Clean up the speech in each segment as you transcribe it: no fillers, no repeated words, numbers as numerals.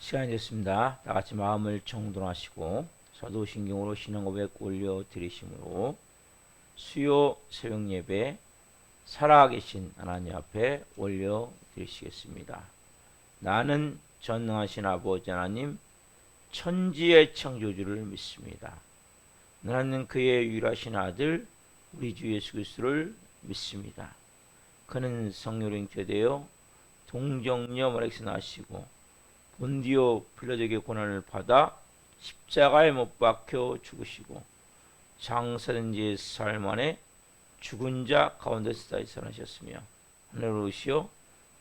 시간이 됐습니다. 다 같이 마음을 정돈하시고 사도신경으로 신앙고백 올려드리심으로 수요 새벽 예배 살아계신 하나님 앞에 올려드리시겠습니다. 나는 전능하신 아버지 하나님 천지의 창조주를 믿습니다. 나는 그의 유일하신 아들 우리 주 예수 그리스도를 믿습니다. 그는 성령으로 잉태되어 동정녀 마리아에게서 나시고 본디오 빌라도에게 고난을 받아 십자가에 못 박혀 죽으시고 장사된 지 사흘 만에 죽은 자 가운데서 다시 살아나셨으며 하늘로 오시어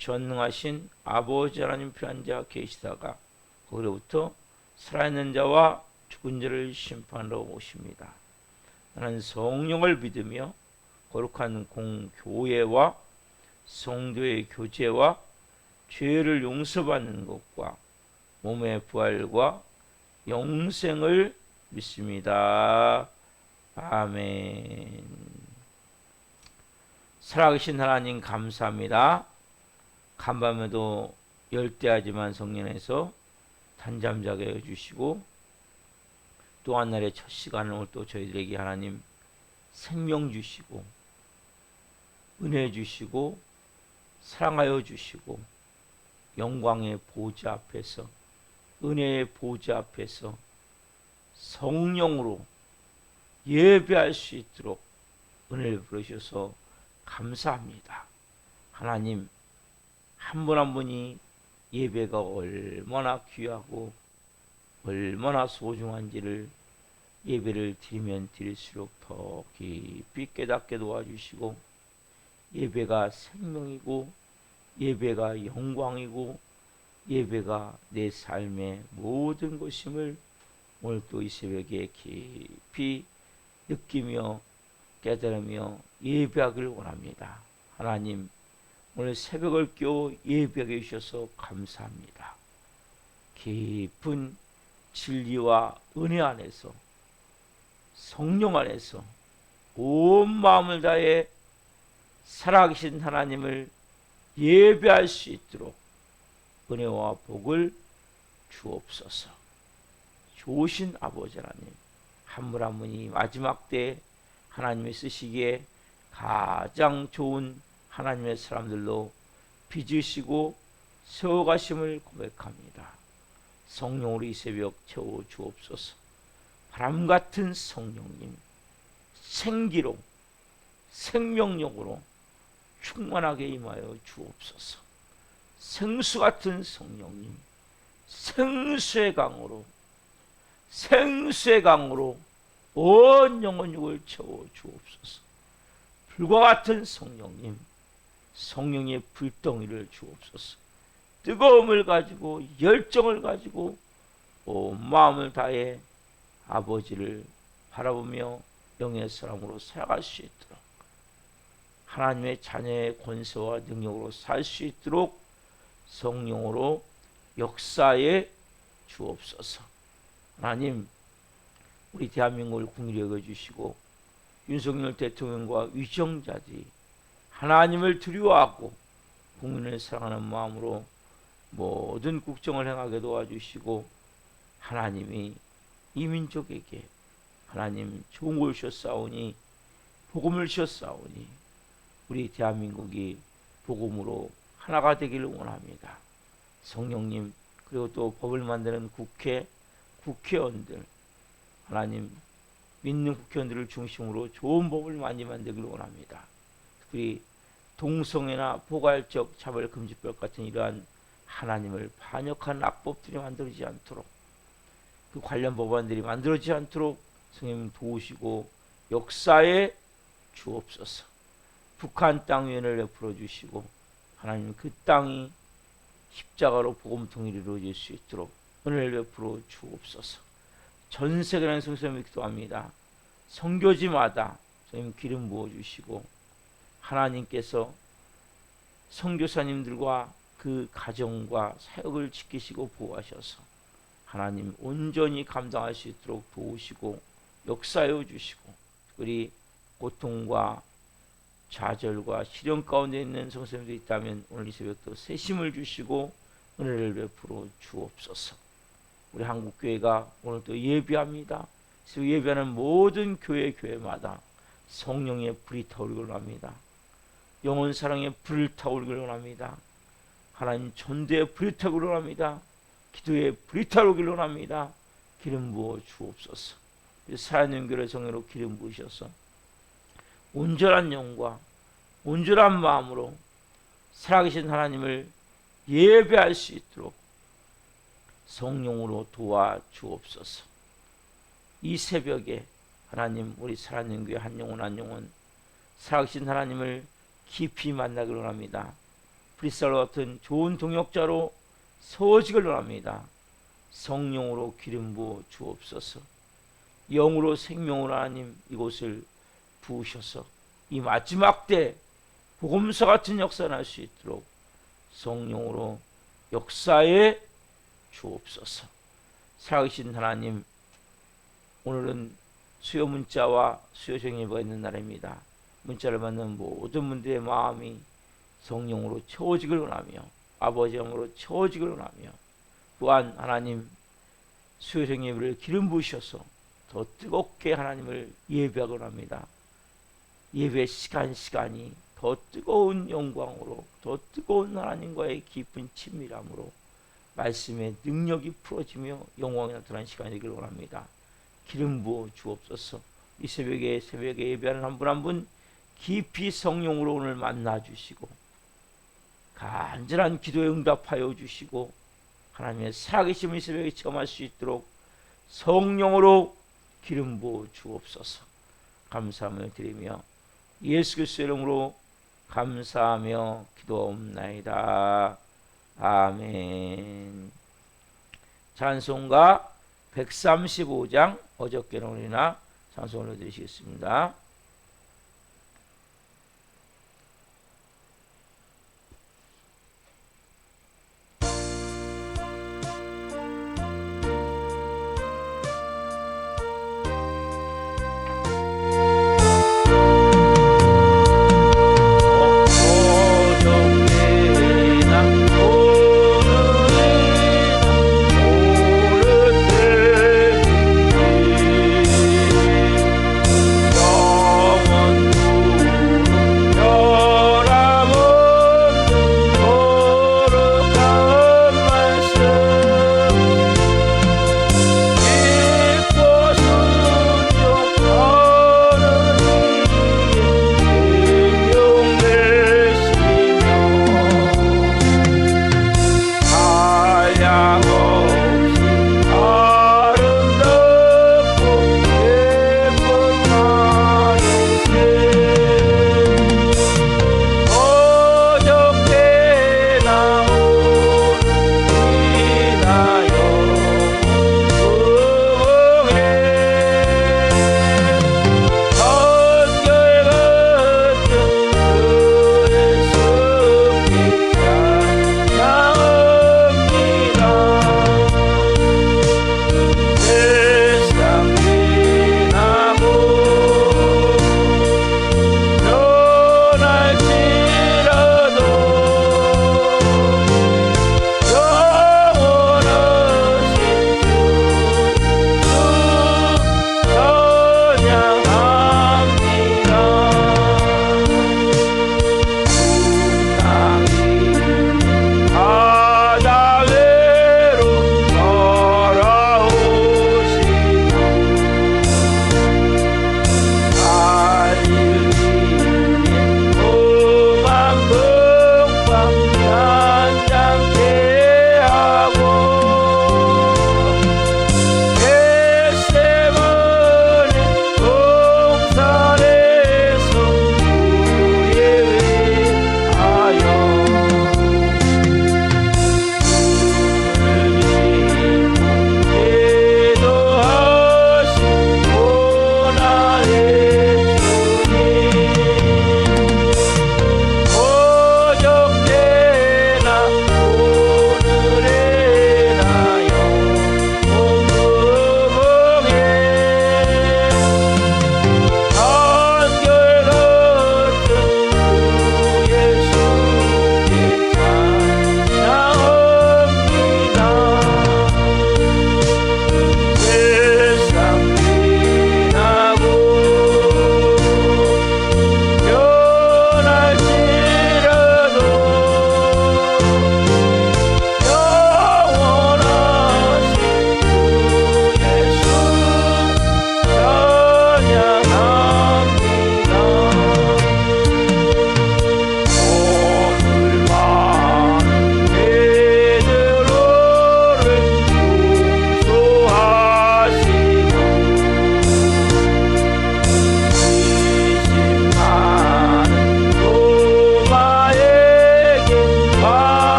전능하신 아버지 하나님 편한 자 계시다가 거기로부터 살아있는 자와 죽은 자를 심판하러 오십니다. 나는 성령을 믿으며 거룩한 공교회와 성도의 교제와 죄를 용서받는 것과 몸의 부활과 영생을 믿습니다. 아멘. 살아계신 하나님 감사합니다. 간밤에도 열대하지만 성령에서 단잠 자게 해주시고 또 한 날의 첫 시간을 오늘 또 저희들에게 하나님 생명 주시고 은혜 주시고 사랑하여 주시고 영광의 보좌 앞에서 은혜의 보좌 앞에서 성령으로 예배할 수 있도록 은혜를 부르셔서 감사합니다. 하나님 한 분 한 분이 예배가 얼마나 귀하고 얼마나 소중한지를 예배를 드리면 드릴수록 더 깊이 깨닫게 도와주시고 예배가 생명이고 예배가 영광이고 예배가 내 삶의 모든 것임을 오늘 또 이 새벽에 깊이 느끼며 깨달으며 예배하기를 원합니다. 하나님 오늘 새벽을 깨워 예배하게 해주셔서 감사합니다. 깊은 진리와 은혜 안에서 성령 안에서 온 마음을 다해 살아계신 하나님을 예배할 수 있도록 은혜와 복을 주옵소서. 좋으신 아버지 하나님 한 분 한 분이 마지막 때 하나님이 쓰시기에 가장 좋은 하나님의 사람들로 빚으시고 세워가심을 고백합니다. 성령으로 이 새벽 채워 주옵소서. 바람같은 성령님 생기로 생명력으로 충만하게 임하여 주옵소서. 생수같은 성령님 생수의 강으로 온 영혼육을 채워 주옵소서. 불과 같은 성령님 성령의 불덩이를 주옵소서. 뜨거움을 가지고 열정을 가지고 온 마음을 다해 아버지를 바라보며 영의 사람으로 살아갈 수 있도록 하나님의 자녀의 권세와 능력으로 살 수 있도록 성령으로 역사에 주옵소서. 하나님 우리 대한민국을 긍휼히 여겨주시고 윤석열 대통령과 위정자들이 하나님을 두려워하고 국민을 사랑하는 마음으로 모든 국정을 행하게 도와주시고 하나님이 이 민족에게 하나님 좋은 걸 주셨사오니 복음을 주셨사오니 우리 대한민국이 복음으로 하나가 되기를 원합니다. 성령님 그리고 또 법을 만드는 국회의원들 하나님 믿는 국회의원들을 중심으로 좋은 법을 많이 만들기를 원합니다. 특히 동성애나 포괄적 차별금지법 같은 이러한 하나님을 반역한 악법들이 만들어지지 않도록 그 관련 법안들이 만들어지지 않도록 성령 도우시고 역사에 주옵소서. 북한 땅 위원을 베풀어 주시고 하나님 그 땅이 십자가로 복음 통일이 이루어질 수 있도록 은혜를 베풀어 주옵소서. 전 세계라는 성서를 기도합니다. 선교지마다 성령 기름 부어 주시고 하나님께서 선교사님들과 그 가정과 사역을 지키시고 보호하셔서 하나님 온전히 감당할 수 있도록 도우시고 역사해 주시고 특별히 고통과 좌절과 시련 가운데 있는 성도님들이 있다면 오늘 이 새벽도 새 힘을 주시고 은혜를 베풀어 주옵소서. 우리 한국교회가 오늘 또 예배합니다. 예배하는 모든 교회마다 성령의 불이 타오르기를 원합니다. 영혼 사랑의 불을 타오르기를 원합니다. 하나님 전도의 불이 타오르기를 원합니다. 기도의 불이 타오르기를 원합니다. 기름 부어 주옵소서. 살아있는 교회 성령으로 기름 부으셔서 온전한 영과 온전한 마음으로 살아계신 하나님을 예배할 수 있도록 성령으로 도와 주옵소서. 이 새벽에 하나님 우리 살아있는 교회 한 영혼 한 영혼 살아계신 하나님을 깊이 만나기를 원합니다. 프리스타와 같은 좋은 동역자로 서지기를 원합니다. 성령으로 기름 부어 주옵소서. 영으로 생명으로 하나님 이곳을 부으셔서 이 마지막 때 복음서 같은 역사를 할 수 있도록 성령으로 역사에 주옵소서. 살아계신 하나님, 오늘은 수요 문자와 수요 정예배가 있는 날입니다. 문자를 받는 모든 분들의 마음이 성령으로 채워지기를 원하며 아버지 영으로 채워지기를 원하며 또한 하나님 수요 정예배를 기름 부으셔서 더 뜨겁게 하나님을 예배하곤 합니다. 예배 시간이 더 뜨거운 영광으로 더 뜨거운 하나님과의 깊은 친밀함으로 말씀의 능력이 풀어지며 영광이 나타나는 시간이 되기를 원합니다. 기름 부어 주옵소서. 이 새벽에 예배하는 한 분 한 분 깊이 성령으로 오늘 만나 주시고 간절한 기도에 응답하여 주시고 하나님의 살아계심을 이 새벽에 체험할 수 있도록 성령으로 기름 부어 주옵소서. 감사함을 드리며 예수 그리스도의 이름으로 감사하며 기도옵나이다. 아멘. 찬송가 135장 어저께 노래나 찬송을 올려드리시겠습니다. 오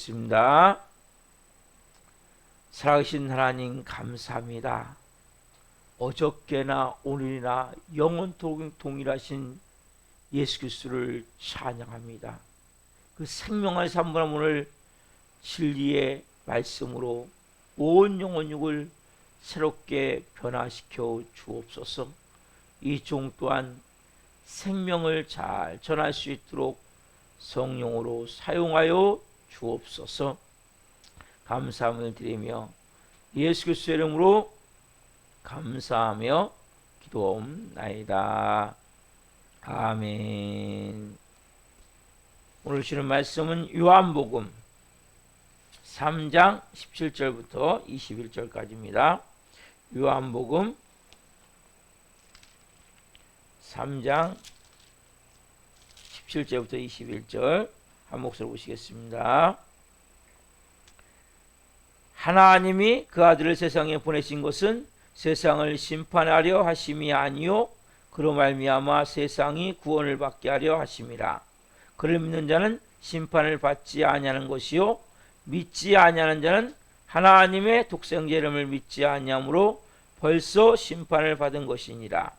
기도하겠습니다. 살아계신 하나님 감사합니다. 어저께나 오늘이나 영원토록 동일하신 예수 그리스도를 찬양합니다. 그 생명의 3분의 오늘 진리의 말씀으로 온 영혼육을 새롭게 변화시켜 주옵소서. 이 종 또한 생명을 잘 전할 수 있도록 성령으로 사용하여 주옵소서. 감사함을 드리며 예수 그리스도의 이름으로 감사하며 기도옵나이다. 아멘. 오늘 주는 말씀은 요한복음 3장 17절부터 21절까지입니다. 요한복음 3장 17절부터 21절 한 목소리 보시겠습니다. 하나님이 그 아들을 세상에 보내신 것은 세상을 심판하려 하심이 아니요 그로 말미암아 세상이 구원을 받게 하려 하심이라. 그를 믿는 자는 심판을 받지 아니하는 것이요 믿지 아니하는 자는 하나님의 독생자 이름을 믿지 아니하므로 벌써 심판을 받은 것이니라.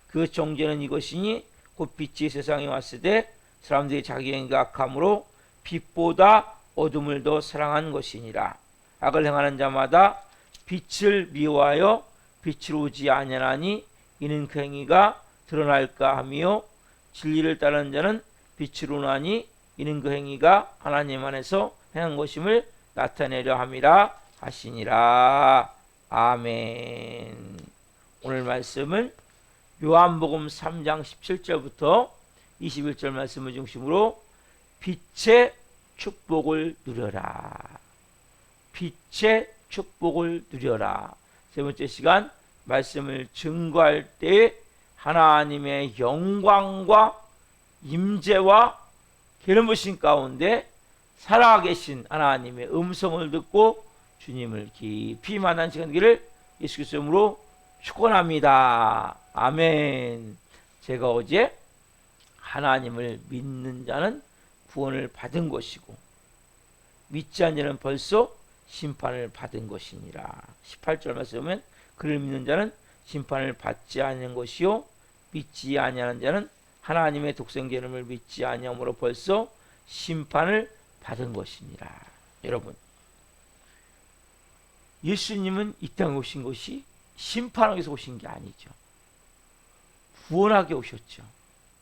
그 정죄는 이것이니 곧 빛이 세상에 왔을 때 사람들이 자기 행위가 악함으로 빛보다 어둠을 더 사랑한 것이니라. 악을 행하는 자마다 빛을 미워하여 빛으로 오지 아니하나니 이는 그 행위가 드러날까 하며 진리를 따르는 자는 빛으로 나니 이는 그 행위가 하나님 안에서 행한 것임을 나타내려 함이라 하시니라. 아멘. 오늘 말씀은 요한복음 3장 17절부터 21절 말씀을 중심으로 빛의 축복을 누려라. 빛의 축복을 누려라. 세 번째 시간 말씀을 증거할 때 하나님의 영광과 임재와 기름 부으심 가운데 살아계신 하나님의 음성을 듣고 주님을 깊이 만난 시간 되기를 예수 그리스도의 이름으로 축원합니다. 아멘. 제가 어제 하나님을 믿는 자는 구원을 받은 것이고 믿지 않는 자는 벌써 심판을 받은 것이니라. 18절 말씀에 보면 그를 믿는 자는 심판을 받지 않는 것이요 믿지 아니하는 자는 하나님의 독생자 이름을 믿지 아니함으로 벌써 심판을 받은 것이니라. 여러분, 예수님은 이 땅에 오신 것이 심판하기 위해서 오신 게 아니죠. 구원하게 오셨죠.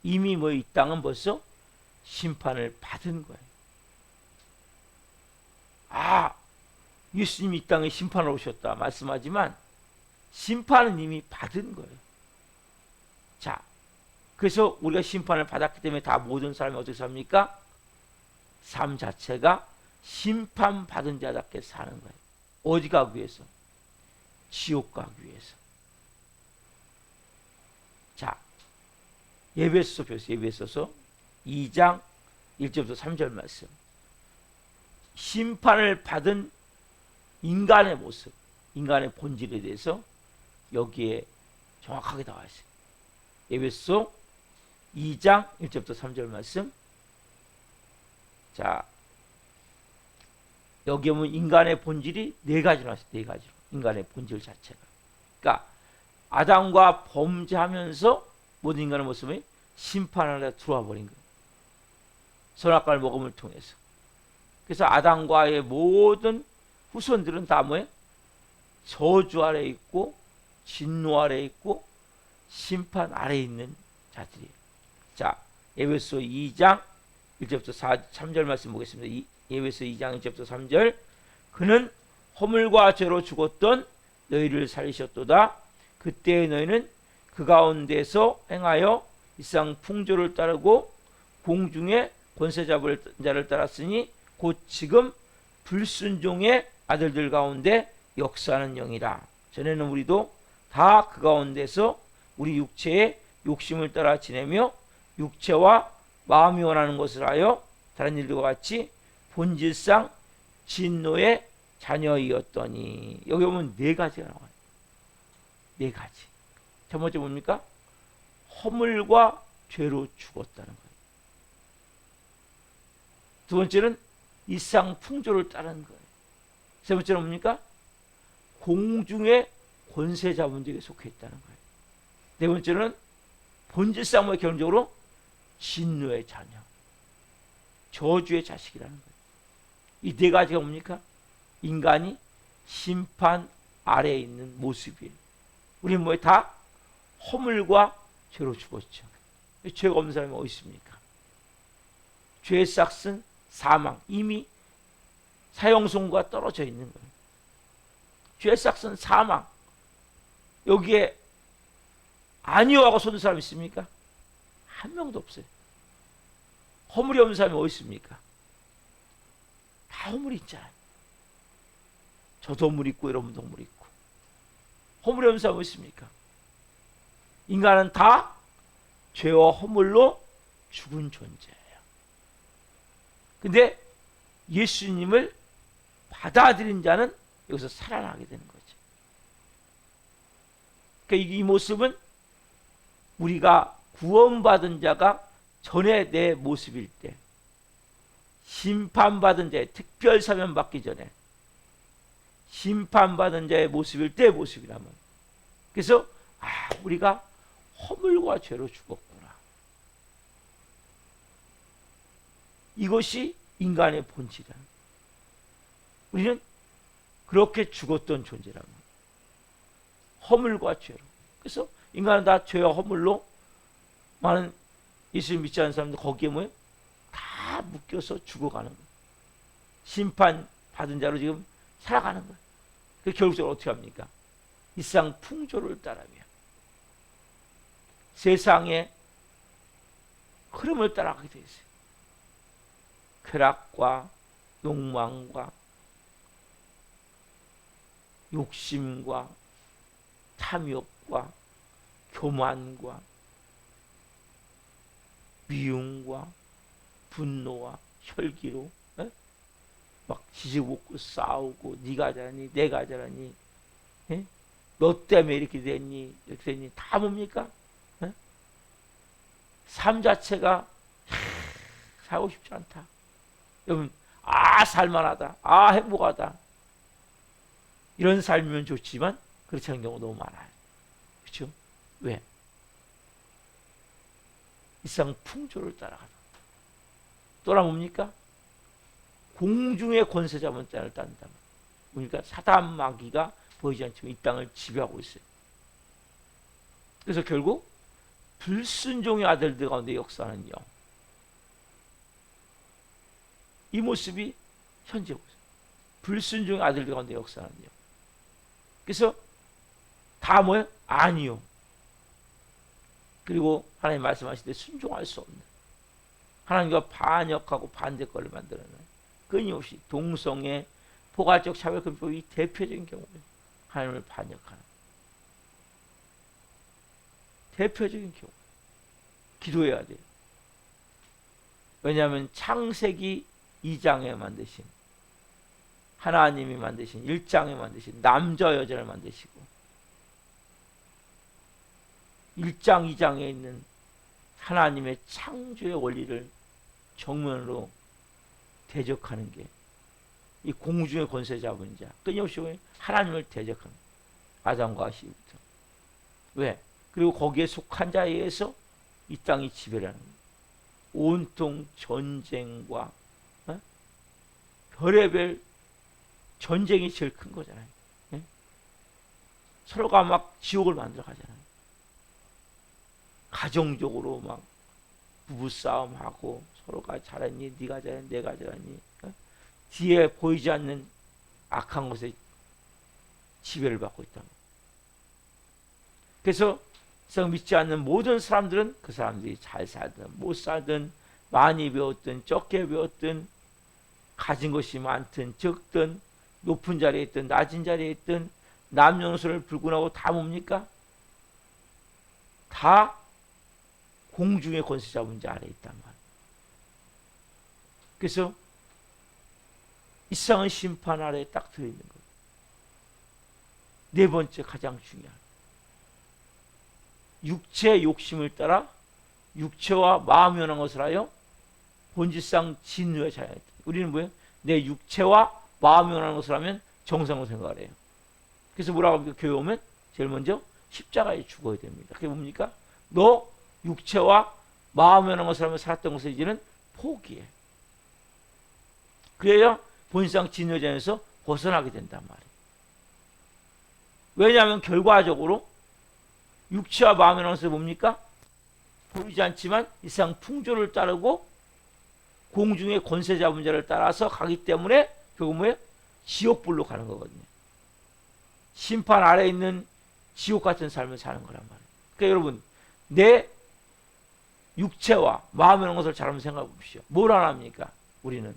이미 이 땅은 벌써 심판을 받은 거예요. 예수님이 이 땅에 심판을 오셨다 말씀하지만 심판은 이미 받은 거예요. 자, 그래서 우리가 심판을 받았기 때문에 다 모든 사람이 어떻게 삽니까? 삶 자체가 심판받은 자답게 사는 거예요. 어디 가기 위해서? 지옥 가기 위해서. 자, 예배소서 2장 1절부터 3절 말씀. 심판을 받은 인간의 모습, 인간의 본질에 대해서 여기에 정확하게 나와 있어요. 에베소 2장 1절부터 3절 말씀. 자, 여기 보면 인간의 본질이 네 가지로 나왔어요. 네 가지로. 인간의 본질 자체가. 그러니까 아담과 범죄하면서 모든 인간의 모습이 심판을 들어와 버린 거예요. 선악과를 먹음을 통해서. 그래서 아담과의 모든 후손들은 다 뭐예요? 저주 아래 있고 진노 아래 있고 심판 아래 있는 자들이에요. 자, 에베소 2장 1절부터 3절 말씀 보겠습니다. 에베소 2장 1절부터 3절. 그는 허물과 죄로 죽었던 너희를 살리셨도다. 그때의 너희는 그 가운데서 행하여 이 세상 풍조를 따르고 공중의 권세 잡을 자를 따랐으니 곧 지금 불순종의 아들들 가운데 역사하는 영이라. 전에는 우리도 다 그 가운데서 우리 육체의 욕심을 따라 지내며 육체와 마음이 원하는 것을 하여 다른 일들과 같이 본질상 진노의 자녀이었더니. 여기 보면 네 가지가 나와요. 네 가지. 첫 번째 뭡니까? 허물과 죄로 죽었다는 거예요. 두 번째는 이 세상 풍조를 따르는 거예요. 세 번째는 뭡니까? 공중의 권세 잡은 적에 속해 있다는 거예요. 네 번째는 본질상의 결론적으로 진노의 자녀, 저주의 자식이라는 거예요. 이 네 가지가 뭡니까? 인간이 심판 아래에 있는 모습이에요. 우리는 뭐에 다 허물과 죄로 죽었죠. 죄가 없는 사람이 어디 있습니까? 죄의 싹은 사망, 이미 사형선고가 떨어져 있는 거예요. 죄의 싹은 사망. 여기에 아니요 하고 쏘는 사람 있습니까? 한 명도 없어요. 허물이 없는 사람이 어디 있습니까? 다 허물이 있잖아요. 저도 허물 있고 여러분도 허물 있고. 허물이 없는 사람이 어디 있습니까? 인간은 다 죄와 허물로 죽은 존재예요. 근데 예수님을 받아들인 자는 여기서 살아나게 되는 거죠. 그러니까 이 모습은 우리가 구원받은 자가 전에 내 모습일 때, 심판받은 자의 특별 사면 받기 전에 심판받은 자의 모습일 때의 모습이라면, 그래서 우리가 허물과 죄로 죽었구나. 이것이 인간의 본질이다. 우리는 그렇게 죽었던 존재라면, 허물과 죄로. 그래서 인간은 다 죄와 허물로, 많은 예수를 믿지 않는 사람들 거기에 뭐예요? 다 묶여서 죽어가는 거예요. 심판 받은 자로 지금 살아가는 거예요. 그 결국적으로 어떻게 합니까? 이 세상 풍조를 따라며 세상의 흐름을 따라가게 되어 있어요. 쾌락과 욕망과 욕심과 탐욕과 교만과 미움과 분노와 혈기로 막 지지볶고 싸우고, 네가 잘하니 내가 잘하니, 너 때문에 이렇게 됐니 이렇게 됐니, 다 뭡니까? 삶 자체가 살고 싶지 않다. 여러분, 살만하다, 행복하다, 이런 삶이면 좋지만 그렇지 않은 경우가 너무 많아요. 그렇죠? 왜? 이 세상 풍조를 따라가다. 또한 뭡니까? 공중의 권세 잡은 자를 딴다. 그러니까 사단 마귀가 보이지 않지만 이 땅을 지배하고 있어요. 그래서 결국 불순종의 아들들 가운데 역사하는 영, 이 모습이 현재 보세요. 불순종의 아들들 가운데 역사하는 영. 그래서 다 뭐예요? 아니요. 그리고 하나님 말씀하실 때 순종할 수 없는, 하나님과 반역하고 반대거를 만들어내는, 끊임없이 동성애, 포괄적 차별금법이 대표적인 경우예요. 하나님을 반역하는 대표적인 경우. 기도해야 돼요. 왜냐하면 창세기 2장에 만드신, 하나님이 만드신 1장에 만드신 남자 여자를 만드시고 1장 2장에 있는 하나님의 창조의 원리를 정면으로 대적하는 게 이 공중의 권세 잡은 자, 끊임없이 하나님을 대적하는 아담과 시부터. 왜? 그리고 거기에 속한 자에 의해서 이 땅이 지배를 하는 거예요. 온통 전쟁과 별의별 전쟁이 제일 큰 거잖아요. 서로가 막 지옥을 만들어 가잖아요. 가정적으로 막 부부싸움하고, 서로가 잘했니, 네가 잘했니, 내가 잘했니, 뒤에 보이지 않는 악한 것에 지배를 받고 있다. 그래서 세상 믿지 않는 모든 사람들은, 그 사람들이 잘 살든 못 살든, 많이 배웠든 적게 배웠든, 가진 것이 많든 적든, 높은 자리에 있든 낮은 자리에 있든, 남녀노소를 불문하고 다 뭡니까? 다 공중의 권세 잡은 자 아래에 있단 말이에요. 그래서 이 세상은 심판 아래에 딱 들어있는 거예요. 네 번째, 가장 중요한, 육체의 욕심을 따라 육체와 마음이 원한 것을 하여 본질상 진노의 자녀. 우리는 뭐예요? 내 육체와 마음이 원하는 것을 하면 정상으로 생각을 해요. 그래서 뭐라고 합니까? 교회 오면 제일 먼저 십자가에 죽어야 됩니다. 그게 뭡니까? 너 육체와 마음이 원하는 것을 하면 살았던 것을 이제는 포기해. 그래야 본상 진여자에서 벗어나게 된단 말이에요. 왜냐하면 결과적으로 육체와 마음이 원하는 것을 뭡니까? 보이지 않지만 이 세상 풍조를 따르고 공중의 권세 잡은 자를 따라서 가기 때문에 결국 뭐예요? 지옥불로 가는 거거든요. 심판 아래에 있는 지옥 같은 삶을 사는 거란 말이에요. 그러니까 여러분, 내 육체와 마음에 있는 것을 잘 한번 생각해 보십시오. 뭘 안 합니까? 우리는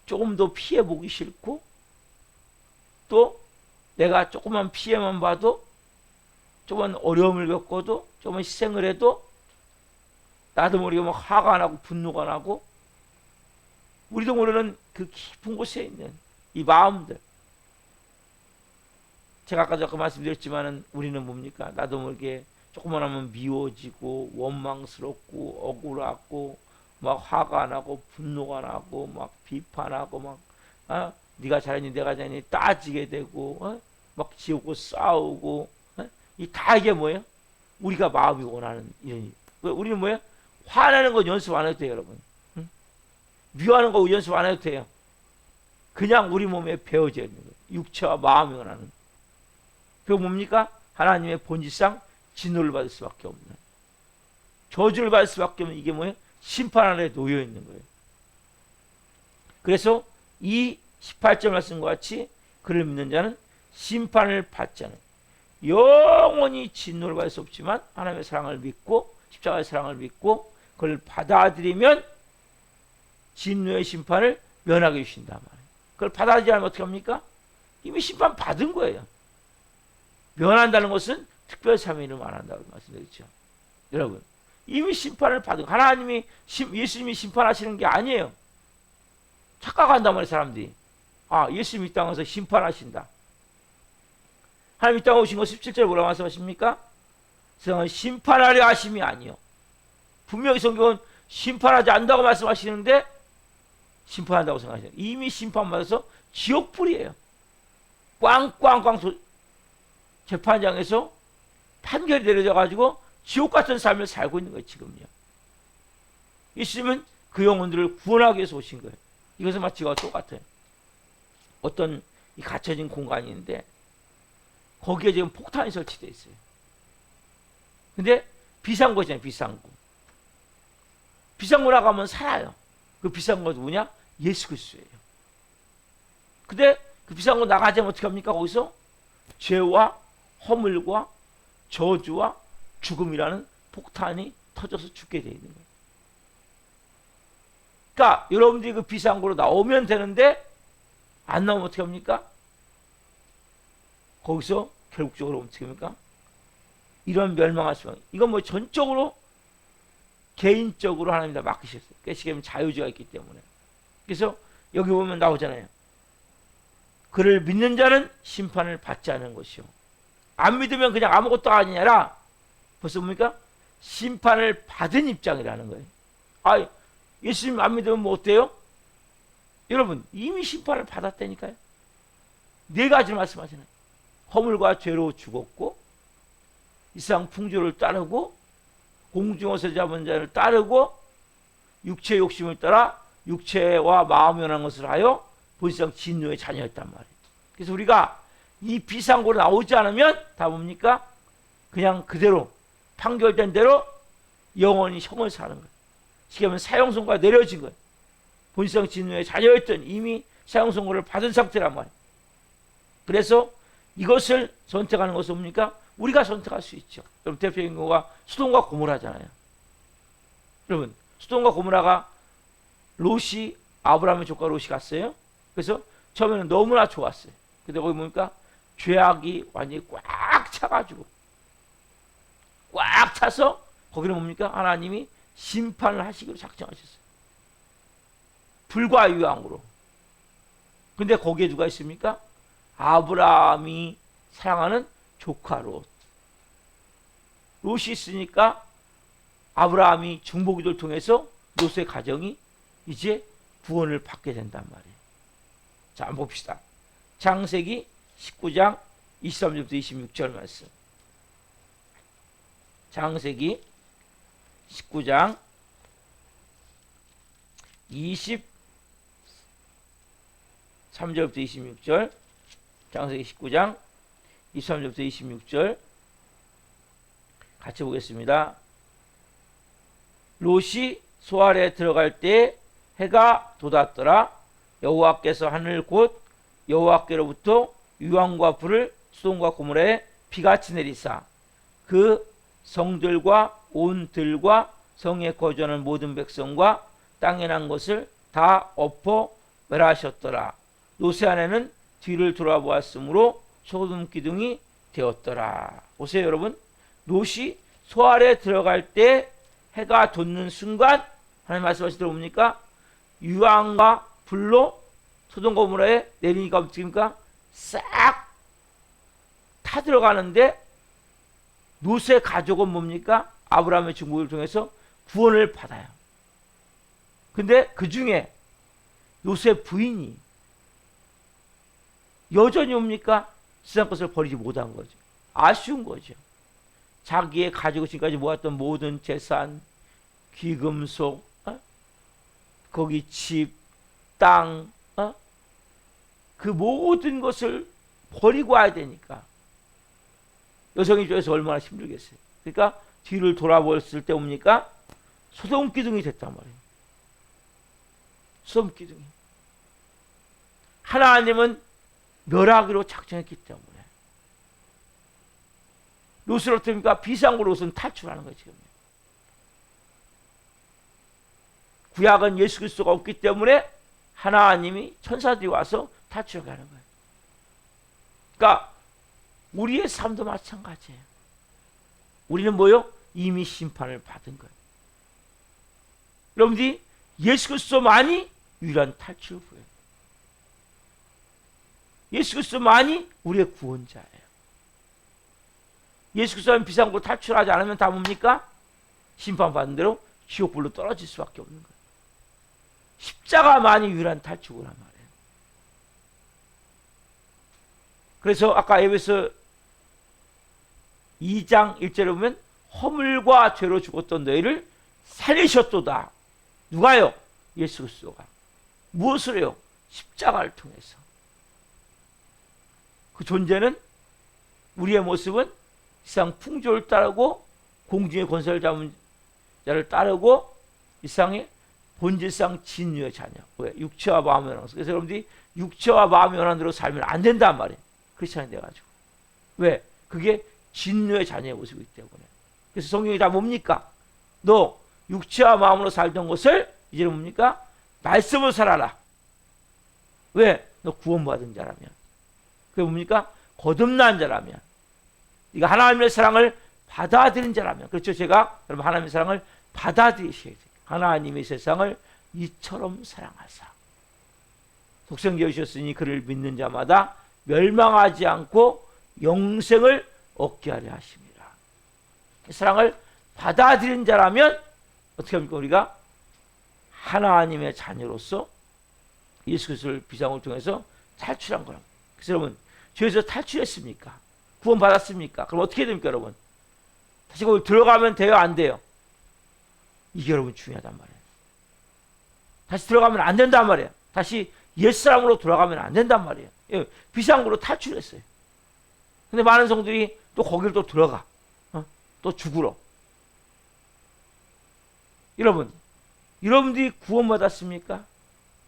조금 더 피해 보기 싫고, 또 내가 조금만 피해만 봐도, 조금만 어려움을 겪어도, 조금만 희생을 해도 나도 모르게 막 화가 나고 분노가 나고, 우리도 모르는 그 깊은 곳에 있는 이 마음들. 제가 아까 말씀드렸지만은 우리는 뭡니까? 나도 모르게 조금만 하면 미워지고 원망스럽고 억울하고 막 화가 나고 분노가 나고 막 비판하고 막 네가 잘했니 내가 잘했니 따지게 되고 막 지우고 싸우고 이 다 이게 뭐예요? 우리가 마음이 원하는 이런. 우리는 뭐예요? 화내는 거 연습 안 해도 돼요, 여러분. 미워하는 거 연습 안 해도 돼요. 그냥 우리 몸에 배어져 있는 거예요. 육체와 마음이 원하는. 그게 뭡니까? 하나님의 본질상 진노를 받을 수밖에 없는, 저주를 받을 수밖에 없는, 이게 뭐예요? 심판 아래 놓여 있는 거예요. 그래서 이 18절 말씀과 같이 그를 믿는 자는 심판을 받지 않아요. 영원히 진노를 받을 수 없지만 하나님의 사랑을 믿고 십자가의 사랑을 믿고 그걸 받아들이면 진노의 심판을 면하게 주신단 말이에요. 그걸 받아들이지 않으면 어떻게 합니까? 이미 심판 받은 거예요. 면한다는 것은 특별 참여를 안 한다고 말씀드렸죠. 여러분, 이미 심판을 받은, 하나님이 예수님이 심판하시는 게 아니에요. 착각한단 말이에요, 사람들이. 예수님 이 땅에서 심판하신다. 하나님 이 땅에 오신 거 17절에 뭐라고 말씀하십니까? 세상은 심판하려 하심이 아니요. 분명히 성경은 심판하지 않는다고 말씀하시는데 심판한다고 생각하시는, 이미 심판받아서 지옥불이에요. 꽝꽝꽝 재판장에서 판결이 내려져가지고 지옥 같은 삶을 살고 있는 거예요, 지금요. 예수님은 그 영혼들을 구원하기 위해서 오신 거예요. 이것은 마치가 똑같아요. 어떤 이 갇혀진 공간이 있는데 거기에 지금 폭탄이 설치되어 있어요. 근데 비상구잖아요, 비상구. 비상구 나가면 살아요. 그 비상구가 누구냐? 예수 그리스도예요. 근데 그 비상구 나가자면 어떻게 합니까? 거기서 죄와 허물과 저주와 죽음이라는 폭탄이 터져서 죽게 되어 있는 거예요. 그러니까 여러분들이 그 비상구로 나오면 되는데 안 나오면 어떻게 합니까? 거기서 결국적으로 어떻게 합니까? 이런 멸망할 수밖에. 이건 뭐 전적으로 개인적으로 하나님다 맡기셨어요. 깨시게면 자유주의가 있기 때문에. 그래서 여기 보면 나오잖아요. 그를 믿는 자는 심판을 받지 않는 것이요. 안 믿으면 그냥 아무것도 아니냐라. 벌써 뭡니까? 심판을 받은 입장이라는 거예요. 예수님 안 믿으면 뭐 어때요? 여러분, 이미 심판을 받았다니까요. 네 가지를 말씀하시나요? 허물과 죄로 죽었고, 이 세상 풍조를 따르고, 공중에서 잡은 자를 따르고, 육체 욕심을 따라 육체와 마음이 원하는 것을 하여 본성 진노의 자녀였단 말이에요. 그래서 우리가 이 비상고로 나오지 않으면 다 뭡니까? 그냥 그대로 판결된 대로 영원히 형을 사는 거예요. 지금은 사형선고가 내려진 거예요. 본성 진노의 자녀였던 이미 사형선고를 받은 상태란 말이에요. 그래서 이것을 선택하는 것은 뭡니까? 우리가 선택할 수 있죠. 여러분, 대표적인 경우가 소돔과 고모라잖아요. 여러분, 소돔과 고모라가 롯이 아브라함의 조카 롯이 갔어요. 그래서 처음에는 너무나 좋았어요. 근데 거기 뭡니까? 죄악이 완전히 꽉 차가지고, 꽉 차서 거기는 뭡니까? 하나님이 심판을 하시기로 작정하셨어요. 불과 유황으로. 근데 거기에 누가 있습니까? 아브라함이 사랑하는 조카 롯. 롯이 있으니까 아브라함이 중보기도를 통해서 롯의 가정이 이제 구원을 받게 된단 말이에요. 자, 한번 봅시다. 창세기 19장 23절부터 26절 말씀. 창세기 19장 23절부터 26절. 창세기 19장 23절부터 26절 같이 보겠습니다. 롯이 소알에 들어갈 때 해가 돋았더라. 여호와께서 하늘 곧 여호와께로부터 유황과 불을 소돔과 고모라에 비같이 내리사 그 성들과 온 들과 성에 거주하는 모든 백성과 땅에 난 것을 다 엎어 멸하셨더라. 롯의 아내는 뒤를 돌아보았으므로 소금 기둥이 되었더라. 보세요, 여러분. 롯이 소알에 들어갈 때 해가 돋는 순간 하나님 말씀하시 들어봅니까? 유황과 불로 소돔과 고모라에 내리니까 어떻습니까? 싹 타 들어가는데 롯의 가족은 뭡니까? 아브라함의 중보를 통해서 구원을 받아요. 근데 그 중에 롯의 부인이 여전히 뭡니까? 세상 것을 버리지 못한 거죠. 아쉬운 거죠. 자기의 가지고 지금까지 모았던 모든 재산, 귀금속, 거기 집, 땅, 그 모든 것을 버리고 와야 되니까 여성 입장에서 얼마나 힘들겠어요. 그러니까 뒤를 돌아보았을 때 뭡니까? 소돔 기둥이 됐단 말이에요. 소돔 기둥이. 하나님은 멸하기로 작정했기 때문에 롯을 어떻습니까? 비상구로 롯은 탈출하는 거예요. 지금. 구약은 예수 그리스도가 없기 때문에 하나님이 천사들이 와서 탈출하게 하는 거예요. 그러니까 우리의 삶도 마찬가지예요. 우리는 뭐요? 이미 심판을 받은 거예요. 여러분들이 예수 그리스도만이 유일한 탈출구예요. 예수 그리스도만이 우리의 구원자예요. 예수 그리스도는 비상구로 탈출하지 않으면 다 뭡니까? 심판받은 대로 지옥불로 떨어질 수밖에 없는 거예요. 십자가만이 유일한 탈출구란 말이에요. 그래서 아까 에베소 2장 1절에 보면 허물과 죄로 죽었던 너희를 살리셨도다. 누가요? 예수 그리스도가. 무엇을 해요? 십자가를 통해서. 그 존재는 우리의 모습은 세상 풍조를 따르고 공중의 권세를 잡은 자를 따르고 이 세상의 본질상 진유의 자녀. 왜? 육체와 마음의 원한. 그래서 여러분들이 육체와 마음의 원한대로 살면 안 된단 말이에요. 크리스찬이 돼가지고. 왜? 그게 진유의 자녀의 모습이기 때문에. 그래서 성경이 다 뭡니까? 너 육체와 마음으로 살던 것을 이제는 뭡니까? 말씀으로 살아라. 왜? 너 구원받은 자라면. 그게 뭡니까? 거듭난 자라면. 네가 하나님의 사랑을 받아들인 자라면. 그렇죠? 제가 여러분 하나님의 사랑을 받아들이셔야 돼요. 하나님의 세상을 이처럼 사랑하사 독생자를 주셨으니 그를 믿는 자마다 멸망하지 않고 영생을 얻게 하려 하십니다. 사랑을 받아들인 자라면 어떻게 합니까? 우리가 하나님의 자녀로서 예수 그리스도를 비상을 통해서 탈출한 거랍니다. 그래서 여러분 죄에서 탈출했습니까? 구원 받았습니까? 그럼 어떻게 됩니까, 여러분? 다시 거기 들어가면 돼요, 안 돼요? 이게 여러분 중요하단 말이에요. 다시 들어가면 안 된단 말이에요. 다시 옛사람으로 돌아가면 안 된단 말이에요. 비상구로 탈출했어요. 근데 많은 성들이 또 거기를 또 들어가. 또 죽으러. 여러분, 여러분들이 구원받았습니까?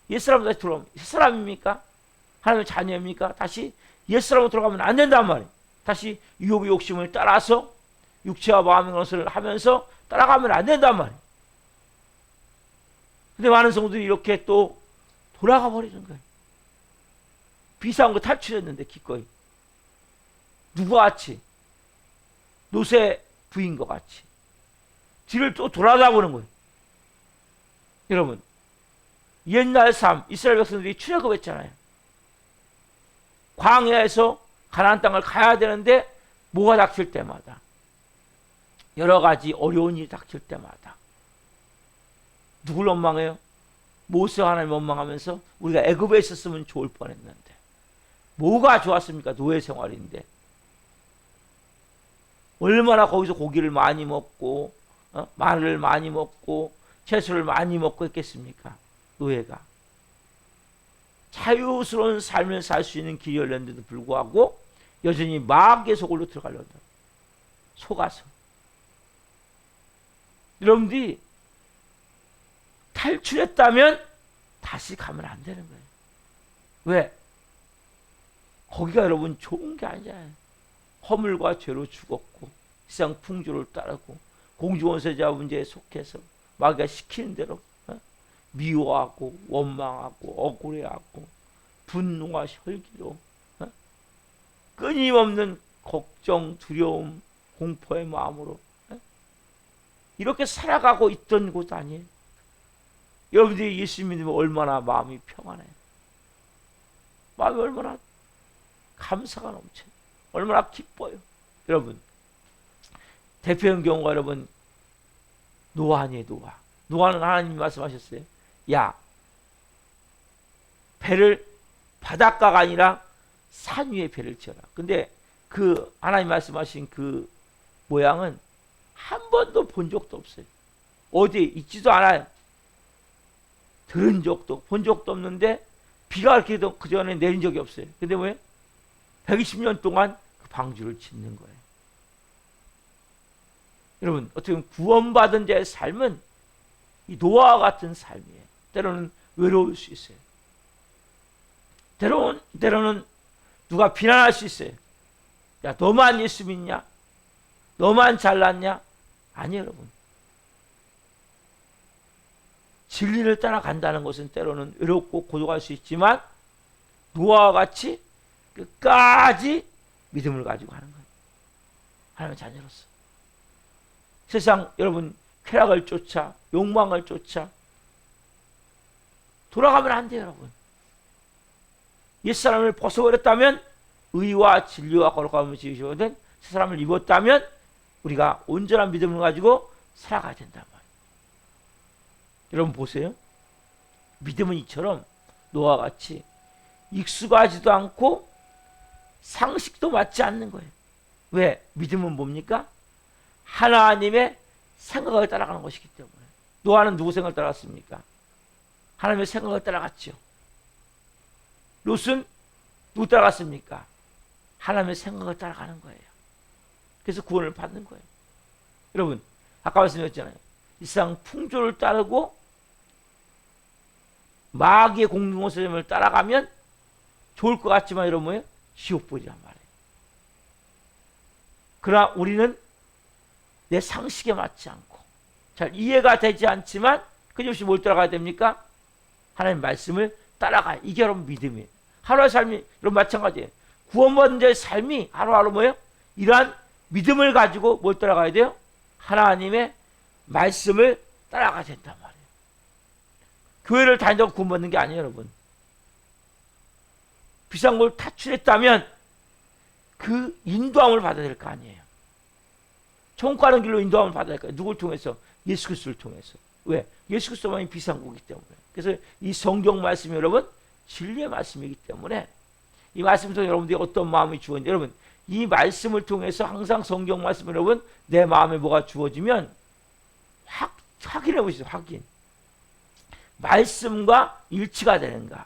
옛사람으로 다시 돌아오면 옛사람입니까? 하나님의 자녀입니까? 다시 옛사람으로 돌아가면 안 된단 말이에요. 다시 유혹의 욕심을 따라서 육체와 마음의 것을 하면서 따라가면 안 된단 말이에요. 근데 많은 성도들이 이렇게 또 돌아가 버리는 거예요. 비상구 탈출했는데 기꺼이. 누구와 같이? 롯의 부인과 같이. 뒤를 또 돌아다보는 거예요. 여러분, 옛날 삶, 이스라엘 백성들이 출애굽했잖아요. 광야에서 가나안 땅을 가야 되는데 뭐가 닥칠 때마다 여러 가지 어려운 일이 닥칠 때마다 누굴 원망해요? 모세가 하나님 원망하면서 우리가 애굽에 있었으면 좋을 뻔했는데 뭐가 좋았습니까? 노예 생활인데 얼마나 거기서 고기를 많이 먹고 마늘을 많이 먹고 채소를 많이 먹고 했겠습니까? 노예가 자유스러운 삶을 살 수 있는 길이 열렸는데도 불구하고 여전히 마귀의 소굴로 들어가려고 속아서. 여러분들이 탈출했다면 다시 가면 안 되는 거예요. 왜? 거기가 여러분 좋은 게 아니잖아요. 허물과 죄로 죽었고 세상 풍조를 따르고 공주원세자 문제에 속해서 마귀가 시키는 대로 미워하고 원망하고 억울해하고 분노와 혈기로 끊임없는 걱정, 두려움, 공포의 마음으로 이렇게 살아가고 있던 곳 아니에요? 여러분들이 예수 믿으면 얼마나 마음이 평안해요. 마음이 얼마나 감사가 넘쳐요. 얼마나 기뻐요. 여러분 대표적인 경우가 여러분 노아 아니에요. 노아는 하나님이 말씀하셨어요. 야 배를 바닷가가 아니라 산 위에 배를 지어라. 근데 그 하나님 말씀하신 그 모양은 한 번도 본 적도 없어요. 어디에 있지도 않아요. 들은 적도 본 적도 없는데 비가 이렇게 그 전에 내린 적이 없어요. 근데 왜? 120년 동안 그 방주를 짓는 거예요. 여러분 어떻게 보면 구원받은 자의 삶은 이 노아와 같은 삶이에요. 때로는 외로울 수 있어요. 때로는 누가 비난할 수 있어요. 야 너만 예수 믿냐? 너만 잘났냐? 아니에요 여러분. 진리를 따라간다는 것은 때로는 외롭고 고독할 수 있지만 노아와 같이 끝까지 믿음을 가지고 하는 거예요. 하나님의 자녀로서. 세상 여러분 쾌락을 쫓아 욕망을 쫓아 돌아가면 안 돼요 여러분. 옛사람을 벗어버렸다면 의와 진리와 거룩함을 지으시거든 새 사람을 입었다면 우리가 온전한 믿음을 가지고 살아가야 된단 말이에요. 여러분 보세요. 믿음은 이처럼 노아와 같이 익숙하지도 않고 상식도 맞지 않는 거예요. 왜? 믿음은 뭡니까? 하나님의 생각을 따라가는 것이기 때문에. 노아는 누구 생각을 따라갔습니까? 하나님의 생각을 따라갔죠. 롯은 누구 따라갔습니까? 하나님의 생각을 따라가는 거예요. 그래서 구원을 받는 거예요. 여러분 아까 말씀드렸잖아요. 이 세상 풍조를 따르고 마귀의 공중원세점을 따라가면 좋을 것 같지만 여러분 뭐예요? 지옥불이란 말이에요. 그러나 우리는 내 상식에 맞지 않고 잘 이해가 되지 않지만 끊임없이 뭘 따라가야 됩니까? 하나님 말씀을 따라가요. 이게 여러분 믿음이에요. 하루의 삶이 여러분 마찬가지예요. 구원받은 자의 삶이 하루하루 뭐예요? 이러한 믿음을 가지고 뭘 따라가야 돼요? 하나님의 말씀을 따라가야 된단 말이에요. 교회를 다닌다고 구원받는 게 아니에요 여러분. 비상구를 탈출했다면 그 인도함을 받아야 될 거 아니에요. 천국 가는 길로 인도함을 받아야 될 거예요. 누굴 통해서? 예수 그리스도를 통해서. 왜? 예수 그리스도만이 비상구이기 때문에. 그래서 이 성경 말씀이 여러분 진리의 말씀이기 때문에 이 말씀을 통해 여러분들이 어떤 마음이 주어진지 여러분 이 말씀을 통해서 항상 성경 말씀 여러분 내 마음에 뭐가 주어지면 확인해 보시죠. 확인. 말씀과 일치가 되는가?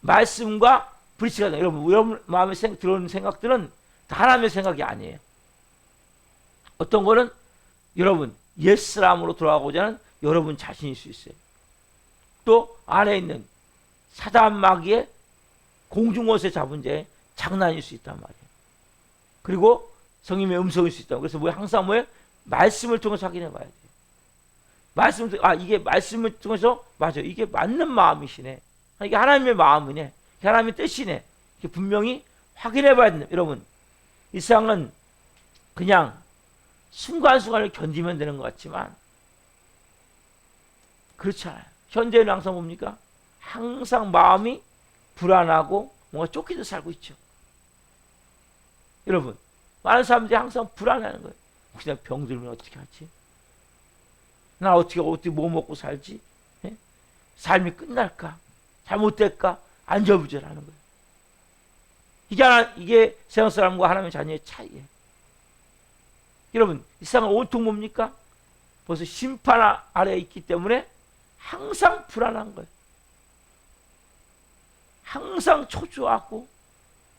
말씀과 불일치가 되는가? 여러분 마음에 들어오는 생각들은 다 하나님의 생각이 아니에요. 어떤 거는 여러분 옛사람으로 돌아가고자 하는 여러분 자신일 수 있어요. 또 안에 있는 사단 마귀의 공중원세 잡은 자의 장난일 수 있단 말이에요. 그리고 성님의 음성일 수 있다. 그래서 항상 뭐예요? 말씀을 통해서 확인해 봐야 돼요. 말씀을 이게 말씀을 통해서 맞아. 이게 맞는 마음이시네. 이게 하나님의 마음이네. 이게 하나님의 뜻이네. 이게 분명히 확인해 봐야 된다. 여러분 이 세상은 그냥 순간순간을 견디면 되는 것 같지만 그렇지 않아요. 현재는 항상 뭡니까? 항상 마음이 불안하고 뭔가 쫓기듯 살고 있죠. 여러분 많은 사람들이 항상 불안해하는 거예요. 혹시 내가 병들면 어떻게 하지? 나 어떻게 뭐 먹고 살지? 예? 삶이 끝날까? 잘못될까? 안절부절하는 거예요. 이게 세상 사람과 하나님의 자녀의 차이예요. 여러분, 이 세상은 온통 뭡니까? 벌써 심판 아래에 있기 때문에 항상 불안한 거예요. 항상 초조하고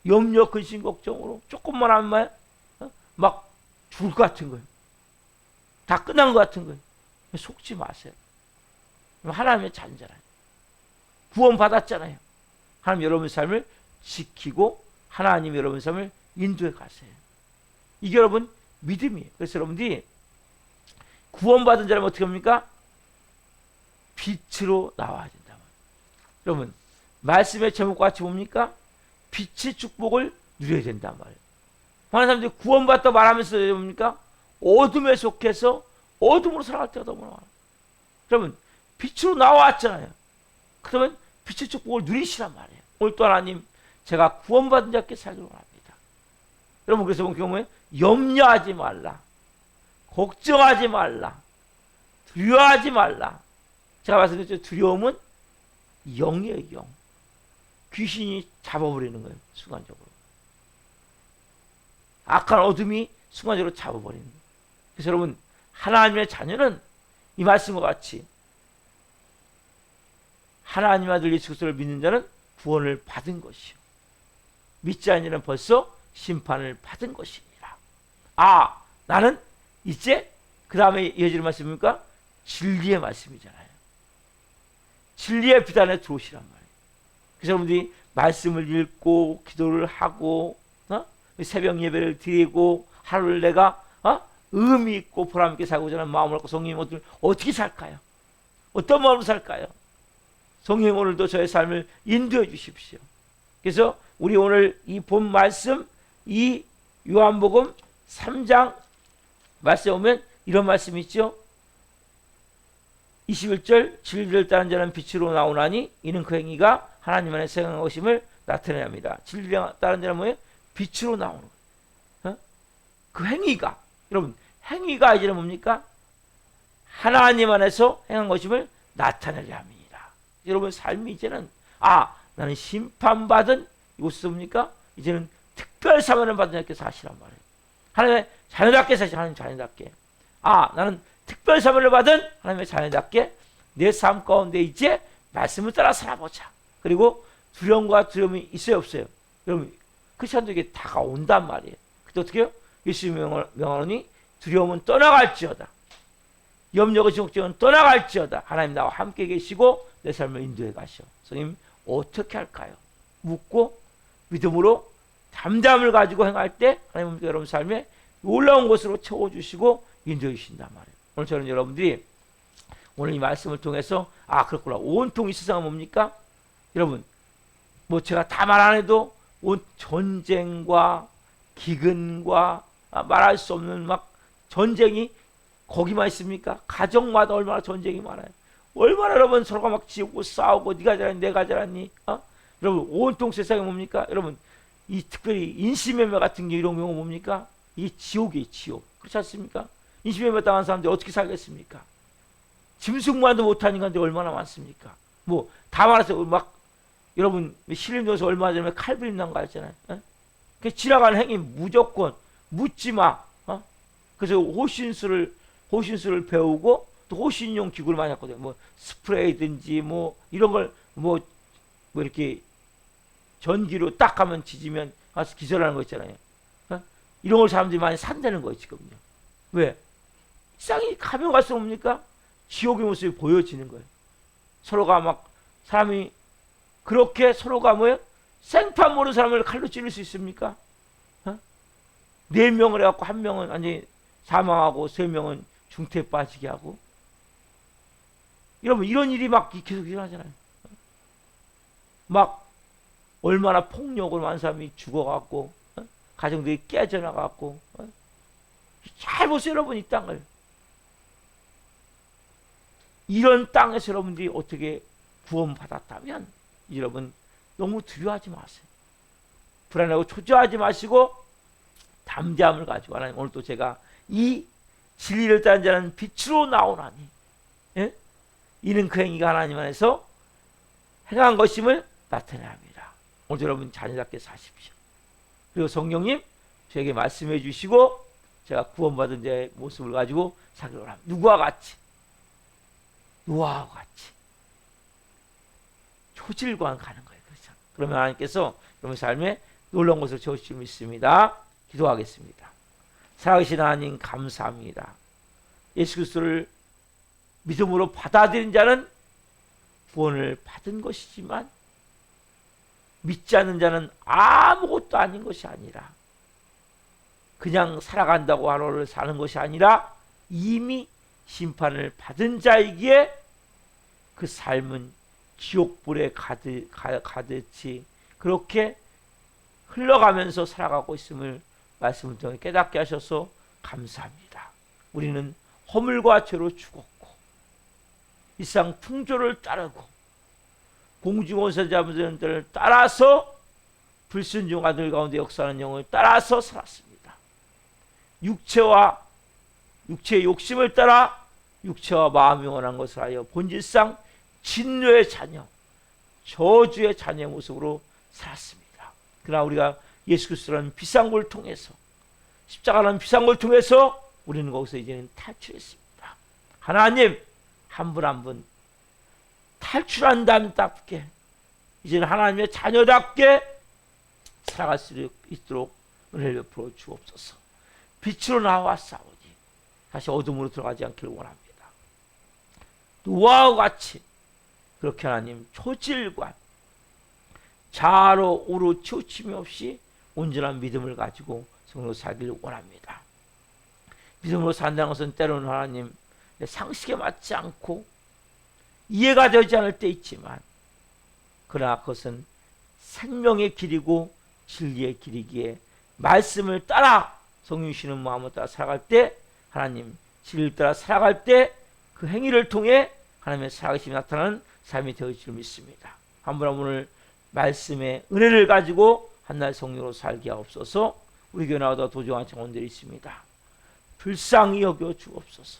염려, 근심, 걱정으로 조금만 하면 막 죽을 것 같은 거예요. 다 끝난 것 같은 거예요. 속지 마세요. 하나님의 자녀잖아요. 구원 받았잖아요. 하나님 여러분의 삶을 지키고 하나님 여러분의 삶을 인도해 가세요. 이게 여러분 믿음이에요. 그래서 여러분들이 구원받은 자라면 어떻게 합니까? 빛으로 나와야 된다. 여러분 말씀의 제목과 같이 뭡니까? 빛의 축복을 누려야 된단 말이에요. 많은 사람들이 구원받다 말하면서 뭡니까? 어둠에 속해서 어둠으로 살아갈 때가 너무 많아요. 여러분 빛으로 나왔잖아요. 그러면 빛의 축복을 누리시란 말이에요. 오늘 또 하나님 제가 구원받은 자께 살기를 원합니다. 여러분 그래서 본 경우에 염려하지 말라, 걱정하지 말라, 두려워하지 말라. 제가 말씀드렸죠. 두려움은 영이에요. 영. 귀신이 잡아버리는 거예요. 순간적으로. 악한 어둠이 순간적으로 잡아버리는 거예요. 그래서 여러분 하나님의 자녀는 이 말씀과 같이 하나님 아들 예수 그리스도를 믿는 자는 구원을 받은 것이요 믿지 않는 자는 벌써 심판을 받은 것이니라. 아, 나는 이제 그 다음에 이어지는 말씀입니까? 진리의 말씀이잖아요. 진리의 비단에 들어오시란 말이에요. 그래서 여러분들이 말씀을 읽고 기도를 하고 새벽 예배를 드리고 하루를 내가 의미 있고 보람 있게 살고자 하는 마음을 갖고 성령님 어떻게 살까요? 어떤 마음으로 살까요? 성령님 오늘도 저의 삶을 인도해 주십시오. 그래서 우리 오늘 이 본 말씀 이 요한복음 3장 말씀에 오면 이런 말씀이 있죠. 21절 진리를 따른 자는 빛으로 나오나니 이는 그 행위가 하나님 안에 생각한 것임을 나타내야 합니다. 진리를 따른 자는 뭐예요? 빛으로 나오는 거예요. 그 행위가 여러분 행위가 이제는 뭡니까? 하나님 안에서 행한 것임을 나타내려 합니다. 여러분 삶이 이제는 나는 심판받은 이곳에서 뭡니까? 이제는 특별 사면을 받은 자께 사시란 말이에요. 하나님의 자녀답게 사시 하나님 자녀답게. 나는 특별 사면을 받은 하나님의 자녀답게 내 삶 가운데 이제 말씀을 따라 살아보자. 그리고 두려움이 있어요 없어요? 여러분 크리스천들에게 다가온단 말이에요. 그때 어떻게 해요? 예수님의 명하노니 두려움은 떠나갈지어다. 염려가 걱정은 떠나갈지어다. 하나님 나와 함께 계시고 내 삶을 인도해 가시오. 선생님 어떻게 할까요? 묻고 믿음으로 담담을 가지고 행할 때 하나님 여러분 삶에 놀라운 것으로 채워주시고 인도해 주신단 말이에요. 오늘 저는 여러분들이 오늘 이 말씀을 통해서 그렇구나. 온통 이 세상은 뭡니까? 여러분 뭐 제가 다 말 안 해도 온 전쟁과 기근과 말할 수 없는 막 전쟁이 거기만 있습니까? 가정마다 얼마나 전쟁이 많아요. 얼마나 여러분 서로가 막 지우고 싸우고 네가 잘했니 내가 잘했니 여러분 온통 세상에 뭡니까? 여러분 이 특별히 인신매매 같은 게 이런 경우 뭡니까? 이게 지옥이에요. 지옥. 그렇지 않습니까? 인신매매 당한 사람들 어떻게 살겠습니까? 짐승만도 못하는 건데 얼마나 많습니까? 뭐 다 말해서 막 여러분 신림동에서 얼마 전에 칼부림 난 거 알잖아요. 그 지나가는 행위 무조건 묻지 마. 그래서 호신술을 배우고 또 호신용 기구를 많이 했거든요. 뭐 스프레이든지 뭐 이런 걸 뭐 이렇게 전기로 딱 하면 지지면 가서 기절하는 거 있잖아요. 이런 걸 사람들이 많이 산다는 거예요 지금요. 왜? 세상이 가면 갈수록 뭡니까? 지옥의 모습이 보여지는 거예요. 서로가 막 사람이 그렇게 서로가 뭐예요? 생판 모르는 사람을 칼로 찌를 수 있습니까? 4명을 해갖고 1명은 완전히 사망하고 3명은 중태에 빠지게 하고 여러분 이런 일이 막 계속 일어나잖아요. 막 얼마나 폭력으로 많은 사람이 죽어갖고 가정들이 깨져나갖고 잘 보세요 여러분 이 땅을. 이런 땅에서 여러분들이 어떻게 구원받았다면 여러분 너무 두려워하지 마세요. 불안하고 초조하지 마시고 담대함을 가지고 하나님 오늘 또 제가 이 진리를 따른 자는 빛으로 나오나니 이는 그 행위가 하나님 안에서 행한 것임을 나타내야 합니다. 오늘 여러분 자녀답게 사십시오. 그리고 성령님 저에게 말씀해 주시고 제가 구원받은 자의 모습을 가지고 살기를 원합니다. 누구와 같이? 노아와 같이 초질관 가는 거예요. 그렇죠? 그러면 하나님께서 여러분 삶에 놀라운 것을 주실 줄 믿습니다. 기도하겠습니다. 살아계신 하나님 감사합니다. 예수 그리스도를 믿음으로 받아들인 자는 구원을 받은 것이지만 믿지 않는 자는 아무것도 아닌 것이 아니라 그냥 살아간다고 하루를 사는 것이 아니라 이미 심판을 받은 자이기에 그 삶은 지옥불에 가듯이 그렇게 흘러가면서 살아가고 있음을 말씀을 통해 깨닫게 하셔서 감사합니다. 우리는 허물과 죄로 죽었고 이 세상 풍조를 따르고 공중원사자분들을 따라서 불순종 아들 가운데 역사하는 영을 따라서 살았습니다. 육체의 욕심을 따라 육체와 마음이 원한 것을 하여 본질상 진노의 자녀, 저주의 자녀의 모습으로 살았습니다. 그러나 우리가 예수 그리스도라는 비상구를 통해서 십자가라는 비상구를 통해서 우리는 거기서 이제는 탈출했습니다. 하나님 한 분 한 분 탈출한다답게 이제는 하나님의 자녀답게 살아갈 수 있도록 은혜를 베풀어 주옵소서. 빛으로 나와 싸우니 다시 어둠으로 들어가지 않기를 원합니다. 노아와 같이 그렇게 하나님 초질관 좌로 우로 치우침이 없이 온전한 믿음을 가지고 성령으로 살기를 원합니다. 믿음으로 산다는 것은 때로는 하나님 상식에 맞지 않고 이해가 되지 않을 때 있지만 그러나 그것은 생명의 길이고 진리의 길이기에 말씀을 따라 성령 주시는 마음을 따라 살아갈 때 하나님 진리를 따라 살아갈 때 그 행위를 통해 하나님의 살아계심이 나타나는 삶이 되어질 줄 믿습니다. 한 분 한 분을 말씀의 은혜를 가지고 한날 성령으로 살게 하옵소서. 우리 교회 나와도 도정한 청원들이 있습니다. 불쌍히 여겨 주옵소서.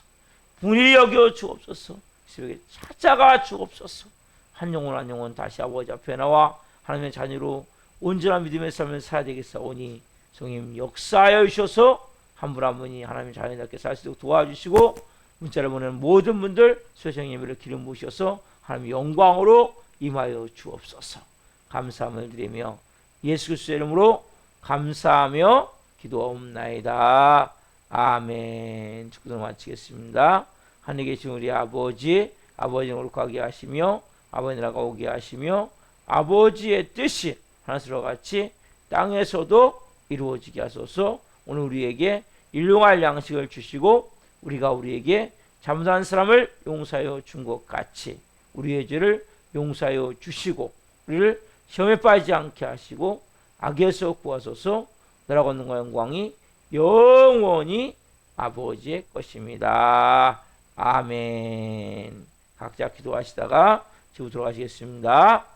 분이 여겨 주옵소서. 새벽에 찾아가 주옵소서. 한 영혼 한 영혼 다시 아버지 앞에 나와 하나님의 자녀로 온전한 믿음의 삶을 살아야 되겠사오니 성님 역사하여 주셔서 한 분 한 분이 하나님의 자녀답게 살 수 있도록 도와주시고 문자를 보내는 모든 분들 수혜성 예배를 기름 부으셔서 하나님의 영광으로 임하여 주옵소서. 감사함을 드리며 예수 그리스도의 이름으로 감사하며 기도하옵나이다. 아멘. 축도를 마치겠습니다. 하늘에 계신 우리 아버지, 아버지는 거룩하게 하시며 아버지 나라가 오게 하시며 아버지의 뜻이 하늘에서 같이 땅에서도 이루어지게 하소서. 오늘 우리에게 일용할 양식을 주시고 우리가 우리에게 잘못한 사람을 용서하여 준 것 같이 우리의 죄를 용서하여 주시고 우리를 시험에 빠지지 않게 하시고 악에서 구하소서. 나라가 있는과 영광이 영원히 아버지의 것입니다. 아멘. 각자 기도하시다가 지금 들어가시겠습니다.